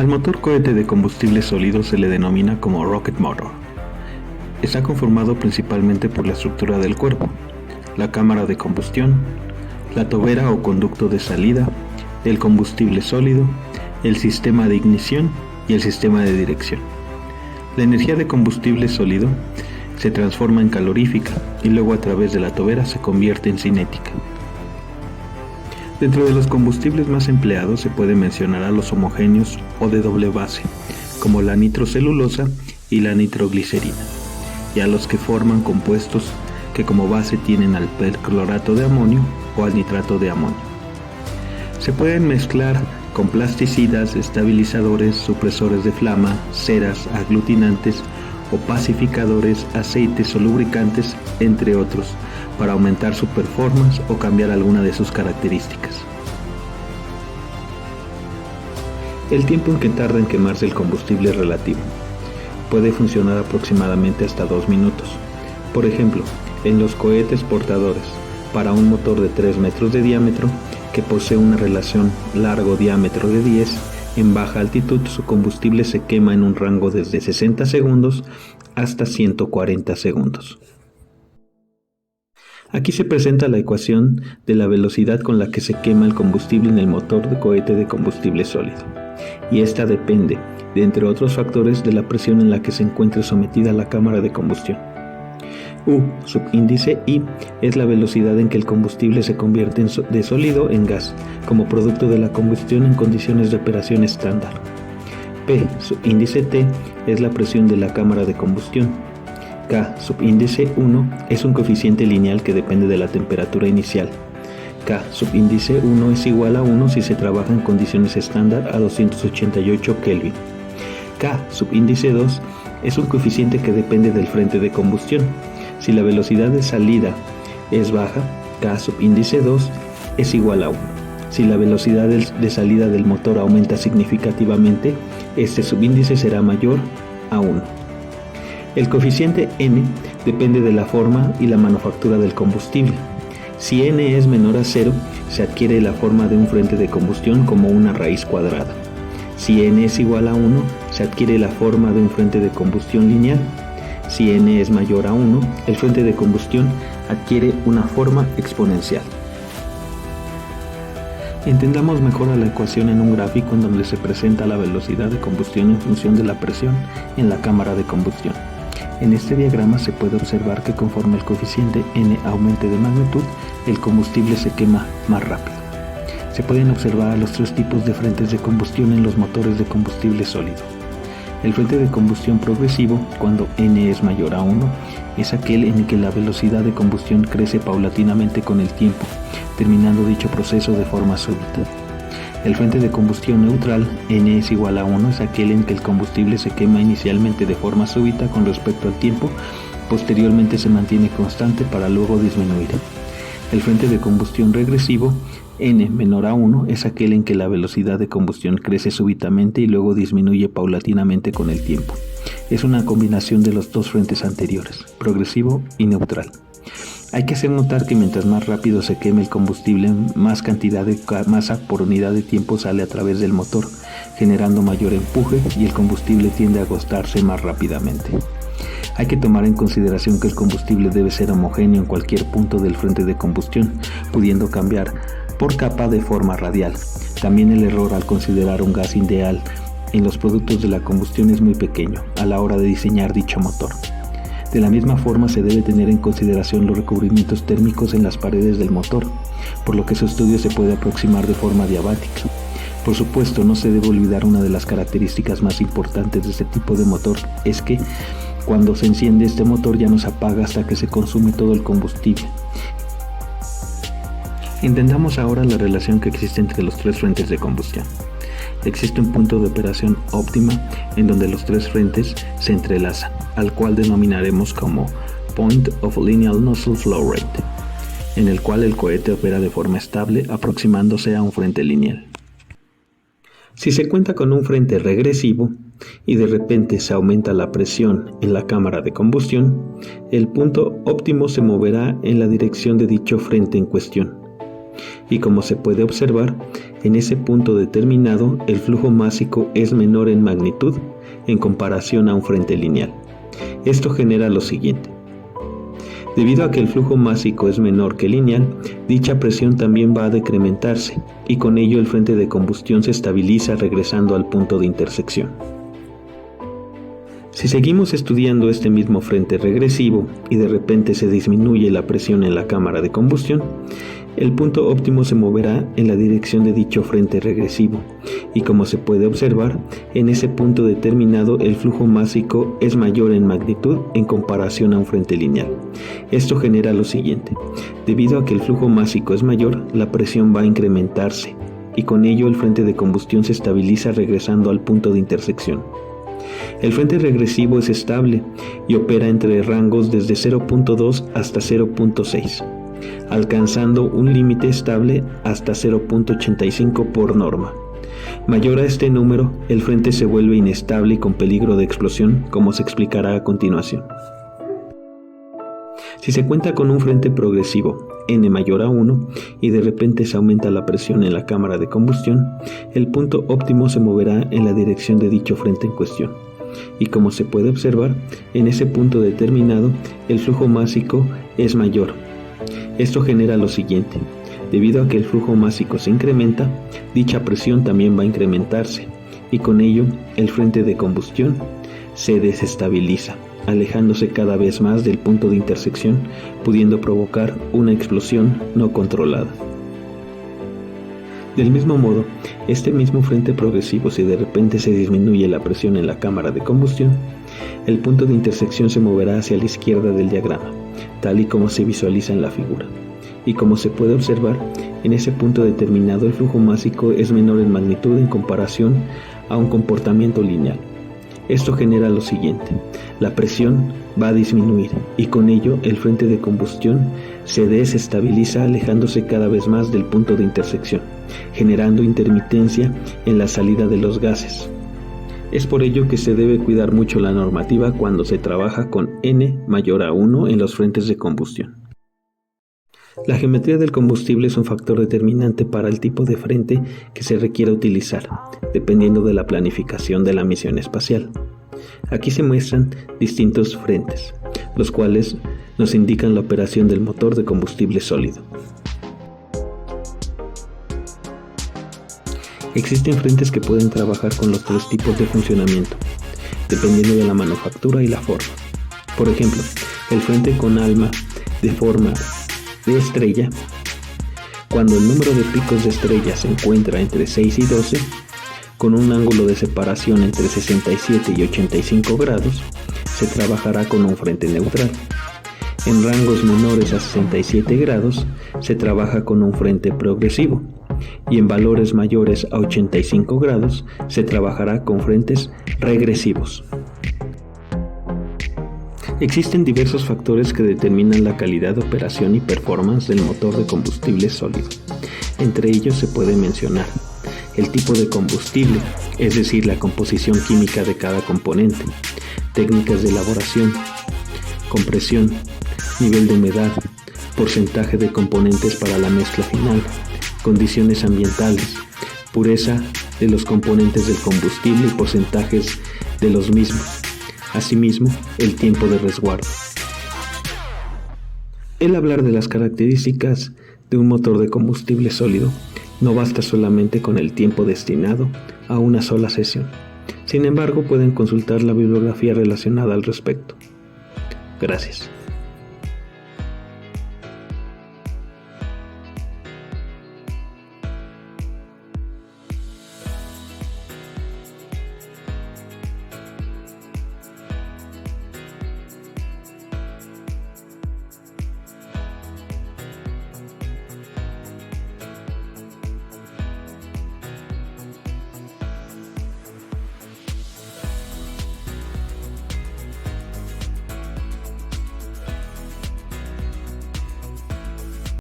Al motor cohete de combustible sólido se le denomina como rocket motor. Está conformado principalmente por la estructura del cuerpo, la cámara de combustión, la tobera o conducto de salida, el combustible sólido, el sistema de ignición y el sistema de dirección. La energía de combustible sólido se transforma en calorífica y luego a través de la tobera se convierte en cinética. Dentro de los combustibles más empleados se puede mencionar a los homogéneos o de doble base, como la nitrocelulosa y la nitroglicerina, y a los que forman compuestos que como base tienen al perclorato de amonio o al nitrato de amonio. Se pueden mezclar con plasticidas, estabilizadores, supresores de flama, ceras, aglutinantes o pacificadores, aceites o lubricantes, entre otros, para aumentar su performance o cambiar alguna de sus características. El tiempo en que tarda en quemarse el combustible es relativo. Puede funcionar aproximadamente hasta 2 minutos. Por ejemplo, en los cohetes portadores, para un motor de 3 metros de diámetro, que posee una relación largo-diámetro de 10, en baja altitud su combustible se quema en un rango desde 60 segundos hasta 140 segundos. Aquí se presenta la ecuación de la velocidad con la que se quema el combustible en el motor de cohete de combustible sólido, y esta depende, de entre otros factores, de la presión en la que se encuentre sometida la cámara de combustión. U, subíndice I, es la velocidad en que el combustible se convierte de sólido en gas, como producto de la combustión en condiciones de operación estándar. P, subíndice T, es la presión de la cámara de combustión. K, subíndice 1, es un coeficiente lineal que depende de la temperatura inicial. K, subíndice 1 es igual a 1 si se trabaja en condiciones estándar a 288 Kelvin. K, subíndice 2, es un coeficiente que depende del frente de combustión. Si la velocidad de salida es baja, K subíndice 2 es igual a 1. Si la velocidad de salida del motor aumenta significativamente, este subíndice será mayor a 1. El coeficiente N depende de la forma y la manufactura del combustible. Si N es menor a 0, se adquiere la forma de un frente de combustión como una raíz cuadrada. Si N es igual a 1, se adquiere la forma de un frente de combustión lineal. Si N es mayor a 1, el frente de combustión adquiere una forma exponencial. Entendamos mejor a la ecuación en un gráfico en donde se presenta la velocidad de combustión en función de la presión en la cámara de combustión. En este diagrama se puede observar que conforme el coeficiente N aumente de magnitud, el combustible se quema más rápido. Se pueden observar los 3 tipos de frentes de combustión en los motores de combustible sólido. El frente de combustión progresivo, cuando N es mayor a 1, es aquel en el que la velocidad de combustión crece paulatinamente con el tiempo, terminando dicho proceso de forma súbita. El frente de combustión neutral, N es igual a 1, es aquel en que el combustible se quema inicialmente de forma súbita con respecto al tiempo, posteriormente se mantiene constante para luego disminuir. El frente de combustión regresivo, N menor a 1, es aquel en que la velocidad de combustión crece súbitamente y luego disminuye paulatinamente con el tiempo. Es una combinación de los dos frentes anteriores, progresivo y neutral. Hay que hacer notar que mientras más rápido se queme el combustible, más cantidad de masa por unidad de tiempo sale a través del motor, generando mayor empuje y el combustible tiende a agostarse más rápidamente. Hay que tomar en consideración que el combustible debe ser homogéneo en cualquier punto del frente de combustión, pudiendo cambiar por capa de forma radial. También el error al considerar un gas ideal en los productos de la combustión es muy pequeño a la hora de diseñar dicho motor. De la misma forma se debe tener en consideración los recubrimientos térmicos en las paredes del motor, por lo que su estudio se puede aproximar de forma diabática. Por supuesto, no se debe olvidar una de las características más importantes de este tipo de motor, es que cuando se enciende este motor ya no se apaga hasta que se consume todo el combustible. Entendamos ahora la relación que existe entre los 3 frentes de combustión. Existe un punto de operación óptima en donde los 3 frentes se entrelazan, al cual denominaremos como Point of Lineal Nozzle Flow Rate, en el cual el cohete opera de forma estable aproximándose a un frente lineal. Si se cuenta con un frente regresivo y de repente se aumenta la presión en la cámara de combustión, el punto óptimo se moverá en la dirección de dicho frente en cuestión. Y como se puede observar, en ese punto determinado el flujo másico es menor en magnitud en comparación a un frente lineal. Esto genera lo siguiente. Debido a que el flujo másico es menor que lineal, dicha presión también va a decrementarse y con ello el frente de combustión se estabiliza regresando al punto de intersección. Si seguimos estudiando este mismo frente regresivo y de repente se disminuye la presión en la cámara de combustión, el punto óptimo se moverá en la dirección de dicho frente regresivo y como se puede observar, en ese punto determinado el flujo másico es mayor en magnitud en comparación a un frente lineal. Esto genera lo siguiente. Debido a que el flujo másico es mayor, la presión va a incrementarse y con ello el frente de combustión se estabiliza regresando al punto de intersección. El frente regresivo es estable y opera entre rangos desde 0.2 hasta 0.6, alcanzando un límite estable hasta 0.85 por norma. Mayor a este número, el frente se vuelve inestable y con peligro de explosión, como se explicará a continuación. Si se cuenta con un frente progresivo n mayor a 1 y de repente se aumenta la presión en la cámara de combustión, el punto óptimo se moverá en la dirección de dicho frente en cuestión. Y como se puede observar, en ese punto determinado, el flujo másico es mayor. Esto genera lo siguiente. Debido a que el flujo másico se incrementa, dicha presión también va a incrementarse y con ello el frente de combustión se desestabiliza, alejándose cada vez más del punto de intersección, pudiendo provocar una explosión no controlada. Del mismo modo, este mismo frente progresivo, si de repente se disminuye la presión en la cámara de combustión, el punto de intersección se moverá hacia la izquierda del diagrama, tal y como se visualiza en la figura. Y como se puede observar, en ese punto determinado el flujo másico es menor en magnitud en comparación a un comportamiento lineal. Esto genera lo siguiente. La presión va a disminuir y con ello el frente de combustión se desestabiliza alejándose cada vez más del punto de intersección, generando intermitencia en la salida de los gases. Es por ello que se debe cuidar mucho la normativa cuando se trabaja con n mayor a 1 en los frentes de combustión. La geometría del combustible es un factor determinante para el tipo de frente que se requiere utilizar, dependiendo de la planificación de la misión espacial. Aquí se muestran distintos frentes, los cuales nos indican la operación del motor de combustible sólido. Existen frentes que pueden trabajar con los tres tipos de funcionamiento, dependiendo de la manufactura y la forma. Por ejemplo, el frente con alma de forma de estrella, cuando el número de picos de estrella se encuentra entre 6 y 12, con un ángulo de separación entre 67 y 85 grados, se trabajará con un frente neutral. En rangos menores a 67 grados, se trabaja con un frente progresivo, y en valores mayores a 85 grados, se trabajará con frentes regresivos. Existen diversos factores que determinan la calidad de operación y performance del motor de combustible sólido. Entre ellos se puede mencionar el tipo de combustible, es decir, la composición química de cada componente, técnicas de elaboración, compresión, nivel de humedad, porcentaje de componentes para la mezcla final, condiciones ambientales, pureza de los componentes del combustible y porcentajes de los mismos. Asimismo, el tiempo de resguardo. El hablar de las características de un motor de combustible sólido no basta solamente con el tiempo destinado a una sola sesión. Sin embargo, pueden consultar la bibliografía relacionada al respecto. Gracias.